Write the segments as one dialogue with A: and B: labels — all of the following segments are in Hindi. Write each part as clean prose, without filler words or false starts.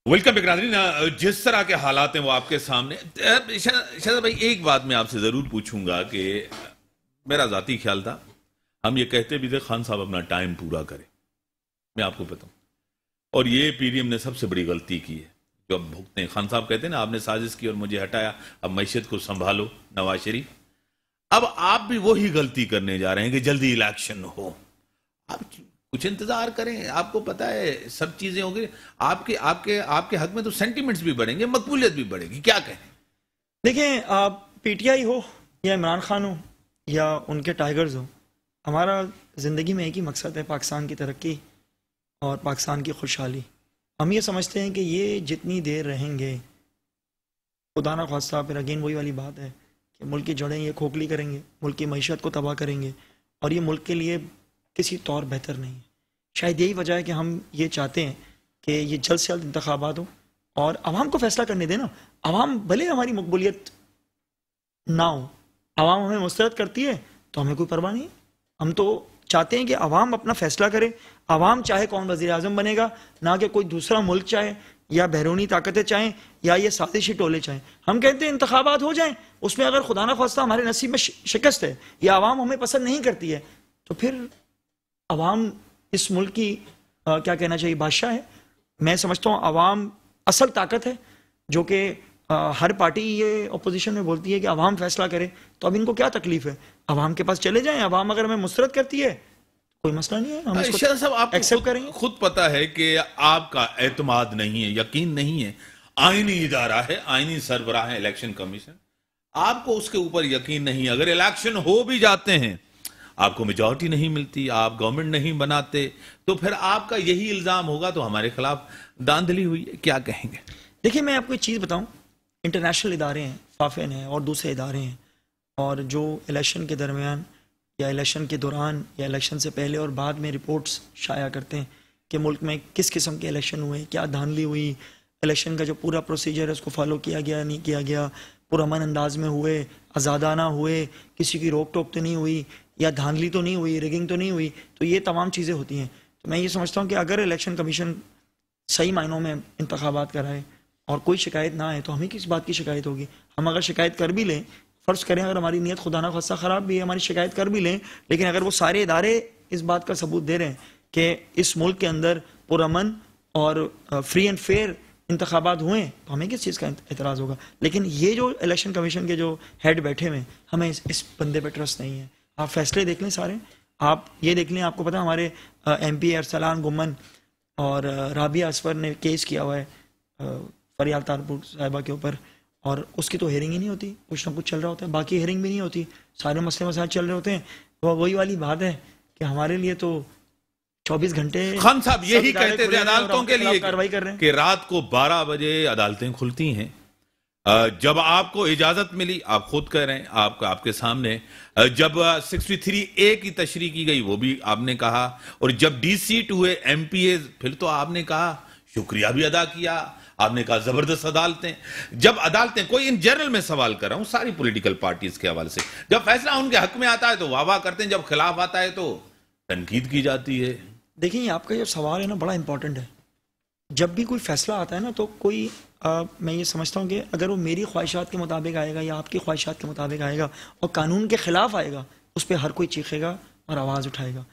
A: वेलकम नाज़रीन। जिस तरह के हालात हैं वो आपके सामने। शायद भाई एक बात मैं आपसे ज़रूर पूछूंगा कि मेरा ज़ाती ख्याल था, हम ये कहते भी थे खान साहब अपना टाइम पूरा करें। मैं आपको बताऊं, और ये पीडीएम ने सबसे बड़ी गलती की है जो अब भुगते हैं। खान साहब कहते हैं ना, आपने साजिश की और मुझे हटाया, अब मैशियत को संभालो नवाज शरीफ। अब आप भी वही गलती करने जा रहे हैं कि जल्दी इलेक्शन हो। आप कुछ इंतजार करें, आपको पता है सब चीजें होंगी। आपके आपके आपके हक में तो सेंटिमेंट्स भी बढ़ेंगे, मकबूलियत भी बढ़ेगी। क्या कहें?
B: देखें, आप पीटीआई हो या इमरान खान हो या उनके टाइगर्स हो, हमारा ज़िंदगी में एक ही मकसद है, पाकिस्तान की तरक्की और पाकिस्तान की खुशहाली। हम ये समझते हैं कि ये जितनी देर रहेंगे, खुदा ना ख्वास्ता फिर अगेन वही वाली बात है कि मुल्क की जड़ें ये खोखली करेंगे, मुल्क की मईशत को तबाह करेंगे, और ये मुल्क के लिए किसी तौर बेहतर नहीं है। शायद यही वजह है कि हम ये चाहते हैं कि ये जल्द से जल्द इंतखाबात हो और आवाम को फैसला करने देना। आवाम भले हमारी मकबूलियत ना हो, आवाम हमें मुस्तरद करती है तो हमें कोई परवाह नहीं। हम तो चाहते हैं कि आवाम अपना फैसला करे। आवाम चाहे कौन वज़ीर आज़म बनेगा, ना कि कोई दूसरा मुल्क चाहे या बैरूनी ताकतें चाहें या ये साजिशी टोले चाहें। हम कहते हैं इंतखाबात हो जाएं, उसमें अगर खुदा ना ख्वास्ता हमारे नसीब में शिकस्त है या आवाम हमें पसंद नहीं करती है, तो फिर आवाम इस मुल्क की क्या कहना चाहिए, बादशाह है। मैं समझता हूँ आवाम असल ताकत है, जो कि हर पार्टी ये अपोजिशन में बोलती है कि आवाम फैसला करे। तो अब इनको क्या तकलीफ है, आवाम के पास चले जाएं। आवाम अगर हमें मुस्तरद करती है कोई मसला नहीं है, हम इसको
A: साहब, आपको
B: एक्सेप्ट करेंगे।
A: खुद पता है कि आपका एतमाद नहीं है, यकीन नहीं है। आईनी इदारा है, आईनी सरबराह है इलेक्शन कमीशन, आपको उसके ऊपर यकीन नहीं। अगर इलेक्शन हो भी जाते हैं, आपको मेजॉरिटी नहीं मिलती, आप गवर्नमेंट नहीं बनाते, तो फिर आपका यही इल्जाम होगा तो हमारे खिलाफ धांधली हुई है। क्या कहेंगे?
B: देखिए, मैं आपको एक चीज़ बताऊं, इंटरनेशनल इदारे हैं, फाफेन हैं और दूसरे इदारे हैं, और जो इलेक्शन के दरमियान या इलेक्शन के दौरान या इलेक्शन से पहले और बाद में रिपोर्ट्स शाया करते हैं कि मुल्क में किस किस्म के इलेक्शन हुए, क्या धांधली हुई, इलेक्शन का जो पूरा प्रोसीजर है उसको फॉलो किया गया नहीं किया गया, पुरअमन अंदाज में हुए, आज़ादाना हुए, किसी की रोक टोक तो नहीं हुई, या धांधली तो नहीं हुई, रिगिंग तो नहीं हुई। तो ये तमाम चीज़ें होती हैं। तो मैं ये समझता हूँ कि अगर इलेक्शन कमीशन सही मायनों में इंतखाबात कराए और कोई शिकायत ना आए, तो हमें किस बात की शिकायत होगी। हम अगर शिकायत कर भी लें, फ़र्ज़ करें अगर हमारी नीयत खुदा ना खासा ख़राब भी है, हमारी शिकायत कर भी लें, लेकिन अगर वो सारे इदारे इस बात का सबूत दे रहे हैं कि इस मुल्क के अंदर पुरअमन और फ्री एंड फेयर इंतखाबात हुए, तो हमें किस चीज़ का एतराज़ होगा। लेकिन ये जो इलेक्शन कमीशन के जो हेड बैठे हुए हैं, हमें इस बंदे पर ट्रस्ट नहीं है। आप फैसले देख लें सारे, आप ये देख लें, आपको पता है हमारे MP अरसलान गुम्मन और राबिया असफर ने केस किया हुआ है फरियाल तारपुर साहिबा के ऊपर, और उसकी तो हेयरिंग ही नहीं होती, कुछ ना कुछ चल रहा होता है, बाकी हेयरिंग भी नहीं होती, सारे मसले मसाइल चल रहे होते हैं। वो वही वाली बात है कि हमारे लिए तो 24 घंटे
A: खान साहब यही कहते थे अदालतों के लिए
B: कार्रवाई कर रहे हैं
A: कि रात को 12 बजे अदालतें खुलती हैं। जब आपको इजाजत मिली, आप खुद कह रहे हैं, आपके सामने जब 63A की तशरीह की गई वो भी आपने कहा, और जब DC हुए MPA फिर तो आपने कहा, शुक्रिया भी अदा किया, आपने कहा जबरदस्त अदालतें। जब अदालतें, कोई इन जनरल में सवाल कर रहा हूं सारी पॉलिटिकल पार्टीज के हवाले से, जब फैसला उनके हक में आता है तो वाह वाह करते हैं, जब खिलाफ आता है तो तनकीद की जाती है।
B: देखिए, आपका जो सवाल है ना बड़ा इंपॉर्टेंट है। जब भी कोई फैसला आता है ना, तो कोई मैं ये समझता हूँ कि अगर वो मेरी ख्वाहिशात के मुताबिक आएगा या आपकी ख्वाहिशात के मुताबिक आएगा और कानून के ख़िलाफ़ आएगा, उस पर हर कोई चीखेगा और आवाज़ उठाएगा।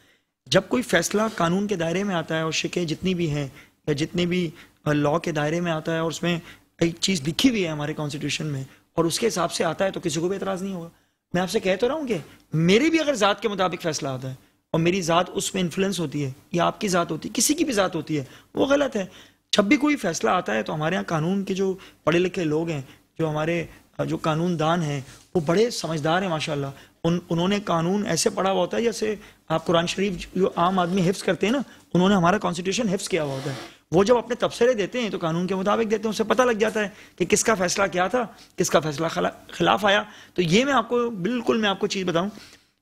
B: जब कोई फ़ैसला कानून के दायरे में आता है और शिकें जितनी भी हैं या जितनी भी लॉ के दायरे में आता है और उसमें एक चीज़ लिखी हुई है हमारे कॉन्स्टिट्यूशन में और उसके हिसाब से आता है, तो किसी को भी एतराज़ नहीं होगा। मैं आपसे कह तो रहा हूँ कि मेरी भी अगर ज़ात के मुताबिक फ़ैसला आता है और मेरी ज़ात उसमें इन्फ्लुएंस होती है या आपकी ज़ात होती है, किसी की भी ज़ात होती है, वो गलत है। जब भी कोई फैसला आता है तो हमारे यहाँ कानून के जो पढ़े लिखे लोग हैं, जो हमारे जो कानूनदान हैं, वो बड़े समझदार हैं माशाल्लाह। उन्होंने कानून ऐसे पढ़ा हुआ होता है जैसे आप कुरान शरीफ जो आम आदमी हिफ्ज़ करते हैं ना, उन्होंने हमारा कॉन्स्टिट्यूशन हिफ्ज़ किया हुआ होता है। वो जब अपने तबसरे देते हैं तो कानून के मुताबिक देते हैं, उसे पता लग जाता है कि किसका फैसला क्या था, किसका फैसला खिलाफ आया। तो ये मैं आपको बिल्कुल, मैं आपको चीज़ बताऊँ,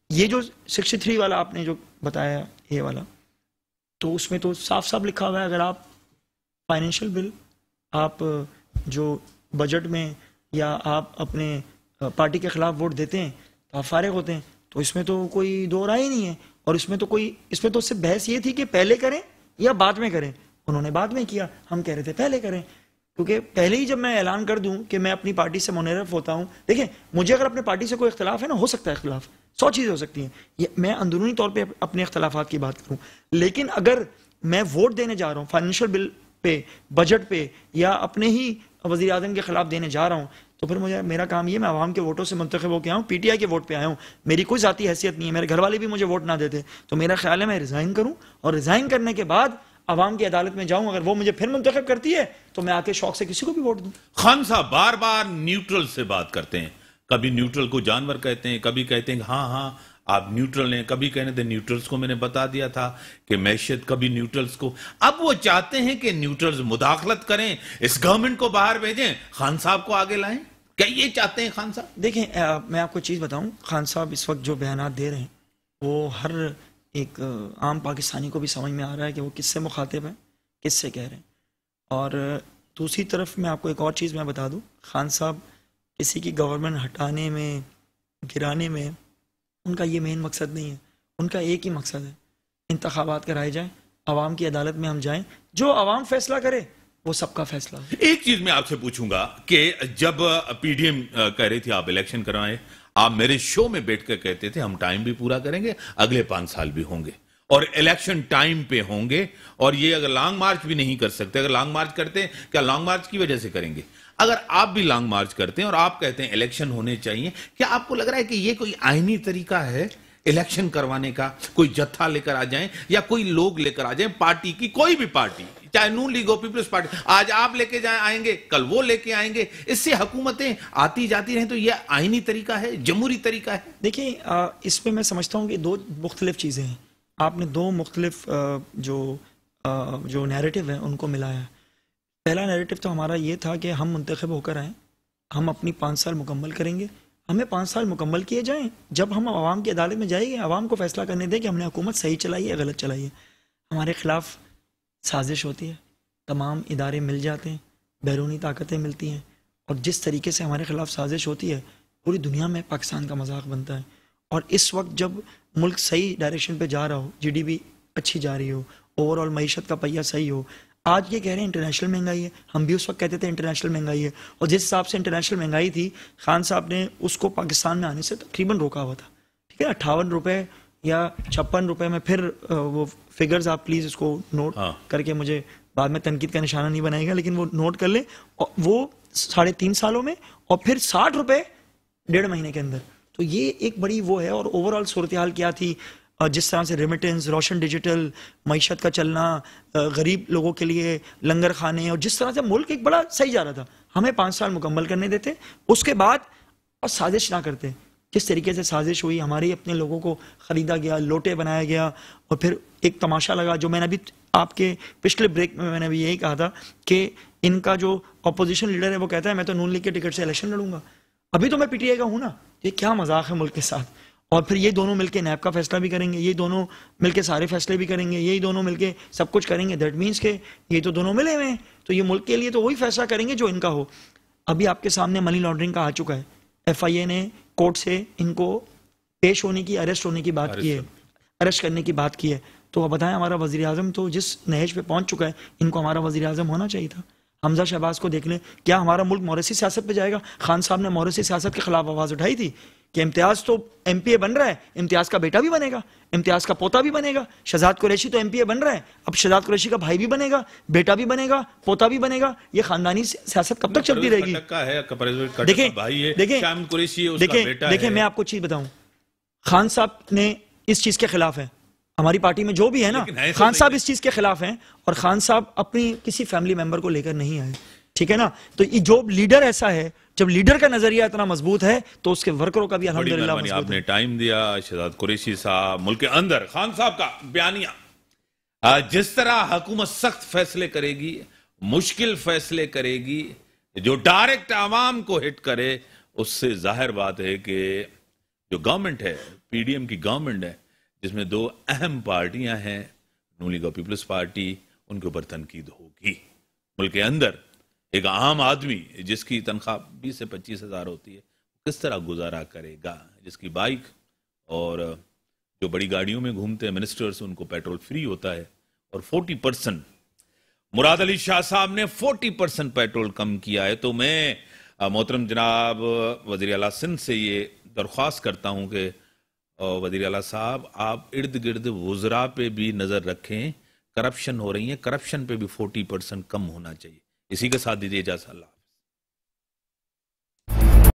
B: ये जो 63 वाला आपने जो बताया, ये वाला, तो उसमें तो साफ साफ लिखा हुआ है, अगर आप फाइनेंशियल बिल, आप जो बजट में या आप अपने पार्टी के खिलाफ वोट देते हैं तो आप फारिग होते हैं, तो इसमें तो कोई दो राय ही नहीं है। और इसमें तो सिर्फ बहस ये थी कि पहले करें या बाद में करें। उन्होंने बाद में किया, हम कह रहे थे पहले करें। क्योंकि पहले ही जब मैं ऐलान कर दूं कि मैं अपनी पार्टी से मुनहरफ होता हूं, देखिए मुझे अगर अपनी पार्टी से कोई इख्तलाफ है ना, हो सकता है इख्तलाफ, 100 चीज़ें हो सकती हैं, मैं अंदरूनी तौर पे अपने इख्तलाफात की बात करूं, लेकिन अगर मैं वोट देने जा रहा हूं फाइनेंशियल बिल पे, बजट पे, या अपने ही वज़ीर आज़म के खिलाफ देने जा रहा हूं, तो फिर मुझे, मेरा काम ये, मैं आवाम के वोटों से मुंतखब होकर आया हूँ, पीटीआई के वोट पे आया हूँ, मेरी कोई ज़ाती हैसियत नहीं है, मेरे घर वाले भी मुझे वोट ना देते, तो मेरा ख्याल है मैं रिज़ाइन करूँ, और रिज़ाइन करने के बाद आवाम की अदालत में जाऊं, अगर वो मुझे फिर मुंतखब करती है तो मैं आके शौक से किसी को भी वोट दूं।
A: खान साहब बार बार न्यूट्रल से बात करते हैं, कभी न्यूट्रल को जानवर कहते हैं, कभी कहते हैं हाँ हाँ आप न्यूट्रल हैं, कभी कहने थे न्यूट्रल्स को मैंने बता दिया था कि मैशियत, कभी न्यूट्रल्स को। अब वो चाहते हैं कि न्यूट्रल्स मुदाखलत करें, इस गवर्नमेंट को बाहर भेजें, खान साहब को आगे लाएं, क्या ये चाहते हैं खान साहब?
B: देखें, मैं आपको चीज़ बताऊं, खान साहब इस वक्त जो बयानात दे रहे हैं वो हर एक आम पाकिस्तानी को भी समझ में आ रहा है कि वो किससे मुखातिब हैं, किससे कह रहे हैं। और दूसरी तरफ मैं आपको एक और चीज़ मैं बता दूं, खान साहब किसी की गवर्नमेंट हटाने में, गिराने में उनका ये मेन मकसद नहीं है, उनका एक ही मकसद है, इंतखाबात कराए जाएं, आवाम की अदालत में हम जाएं, जो आवाम फैसला करे वो सबका फैसला है।
A: एक चीज मैं आपसे पूछूंगा कि जब पीडीएम कह रही थी आप इलेक्शन करवाएं, आप मेरे शो में बैठकर कहते थे हम टाइम भी पूरा करेंगे, अगले 5 साल भी होंगे और इलेक्शन टाइम पे होंगे, और ये अगर लॉन्ग मार्च भी नहीं कर सकते, अगर लॉन्ग मार्च करते हैं, क्या लॉन्ग मार्च की वजह से करेंगे? अगर आप भी लॉन्ग मार्च करते हैं और आप कहते हैं इलेक्शन होने चाहिए, क्या आपको लग रहा है कि ये कोई आईनी तरीका है इलेक्शन करवाने का? कोई जत्था लेकर आ जाए या कोई लोग लेकर आ जाए, पार्टी की कोई भी पार्टी, चाहे नून लीग हो, पीपल्स पार्टी, आज आप लेके जाए आएंगे, कल वो लेके आएंगे, इससे हुकूमतें आती जाती रहें, तो यह आईनी तरीका है, जमहूरी तरीका है?
B: देखिए, इसमें मैं समझता हूँ कि दो मुख्तलिफ चीज़ें हैं, आपने दो मुख्तलिफ जो नैरेटिव है उनको मिलाया है। पहला नैरेटिव तो हमारा ये था कि हम मुंतखब होकर आए, हम अपनी 5 साल मुकम्मल करेंगे, हमें 5 साल मुकम्मल किए जाएं, जब हम आवाम की अदालत में जाएंगे आवाम को फैसला करने दें कि हमने हुकूमत सही चलाई है गलत चलाई है। हमारे खिलाफ साजिश होती है, तमाम इदारे मिल जाते हैं, बैरूनी ताकतें मिलती हैं, और जिस तरीके से हमारे खिलाफ साजिश होती है पूरी दुनिया में पाकिस्तान का मजाक बनता है। और इस वक्त जब मुल्क सही डायरेक्शन पे जा रहा हो, जीडीपी अच्छी जा रही हो, ओवरऑल मईशत का पहिया सही हो, आज ये कह रहे हैं इंटरनेशनल महंगाई है, हम भी उस वक्त कहते थे इंटरनेशनल महंगाई है, और जिस हिसाब से इंटरनेशनल महंगाई थी खान साहब ने उसको पाकिस्तान में आने से तकरीबन रोका हुआ था, ठीक है, 58 रुपये या 56 रुपये में, फिर वो फिगर्स आप प्लीज़ इसको नोट करके मुझे बाद में तनकीद का निशाना नहीं बनाएगा, लेकिन वो नोट कर लें, और वो 3.5 सालों में, और फिर 60 रुपये 1.5 महीने के अंदर। तो ये एक बड़ी वो है। और ओवरऑल सूरत हाल क्या थी, जिस तरह से रेमिटेंस, रोशन डिजिटल, मईशत का चलना, गरीब लोगों के लिए लंगर खाने, और जिस तरह से मुल्क एक बड़ा सही जा रहा था, हमें 5 साल मुकम्मल करने देते, उसके बाद और साजिश ना करते। जिस तरीके से साजिश हुई, हमारे ही अपने लोगों को ख़रीदा गया, लोटे बनाया गया, और फिर एक तमाशा लगा, जो मैंने अभी आपके पिछले ब्रेक में मैंने भी यही कहा था कि इनका जो अपोजिशन लीडर है वो कहता है मैं तो नून लीग के टिकट से इलेक्शन लड़ूंगा, अभी तो मैं पीटीआई का हूँ ना, ये क्या मजाक है मुल्क के साथ। और फिर ये दोनों मिलके नैब का फैसला भी करेंगे, ये दोनों मिलके सारे फैसले भी करेंगे, यही दोनों मिलके सब कुछ करेंगे। दैट मीन्स के ये तो दोनों मिले हुए हैं, तो ये मुल्क के लिए तो वही फैसला करेंगे जो इनका हो। अभी आपके सामने मनी लॉन्ड्रिंग का आ चुका है, FIA ने कोर्ट से इनको पेश होने की, अरेस्ट होने की बात की है, अरेस्ट करने की बात की है। तो अब बताएं, हमारा वज़ीर आज़म तो जिस नहज पे पहुंच चुका है, इनको हमारा वज़ीर आज़म होना चाहिए था। हमजा शहबाज को देख लें, क्या हमारा मुल्क मौरसी सियासत पे जाएगा? खान साहब ने मौरसी सियासत के खिलाफ आवाज़ उठाई थी कि इम्तियाज़ तो MPA बन रहा है, इम्तियाज़ का बेटा भी बनेगा, इम्तियाज़ का पोता भी बनेगा। शहजाद कुरैशी तो MPA बन रहा है, अब शहजाद कुरैशी का भाई भी बनेगा, बेटा भी बनेगा, पोता भी बनेगा। ये खानदानी सियासत कब तक चलती रहेगी? देखिए, मैं आपको चीज़ बताऊं, खान साहब ने इस चीज़ के खिलाफ है, हमारी पार्टी में जो भी है ना, खान साहब इस चीज़ के खिलाफ हैं, और खान साहब अपनी किसी फैमिली मेंबर को लेकर नहीं आए, ठीक है ना। तो जो लीडर ऐसा है, जब लीडर का नजरिया इतना मजबूत है तो उसके वर्करों का भी अल्हम्दुलिल्लाह मजबूत है।
A: आपने टाइम दिया, शहजाद कुरैशी साहब, मुल्क के अंदर खान साहब का बयानिया, जिस तरह हुकूमत सख्त फैसले करेगी, मुश्किल फैसले करेगी, जो डायरेक्ट आवाम को हिट करे, उससे जाहिर बात है कि जो गवर्नमेंट है, PDM की गवर्नमेंट है, जिसमें 2 अहम पार्टियां हैं, नून लीग और पीपल्स पार्टी, उनके ऊपर तनकीद होगी। मुल्क के अंदर एक आम आदमी जिसकी तनख्वाह 20 से 25 हज़ार होती है, किस तरह गुजारा करेगा? जिसकी बाइक और जो बड़ी गाड़ियों में घूमते हैं मिनिस्टर्स, उनको पेट्रोल फ्री होता है, और 40% मुराद अली शाह साहब ने 40% पेट्रोल कम किया है। तो मैं मोहतरम जनाब वज़ीर आला सिंध से ये दरख्वास्त करता हूं कि वज़ीर आला साहब आप इर्द गिर्द वुज़रा पे भी नज़र रखें, करप्शन हो रही है, करप्शन पे भी 40% कम होना चाहिए। इसी के साथ दीजिए इजाज़त।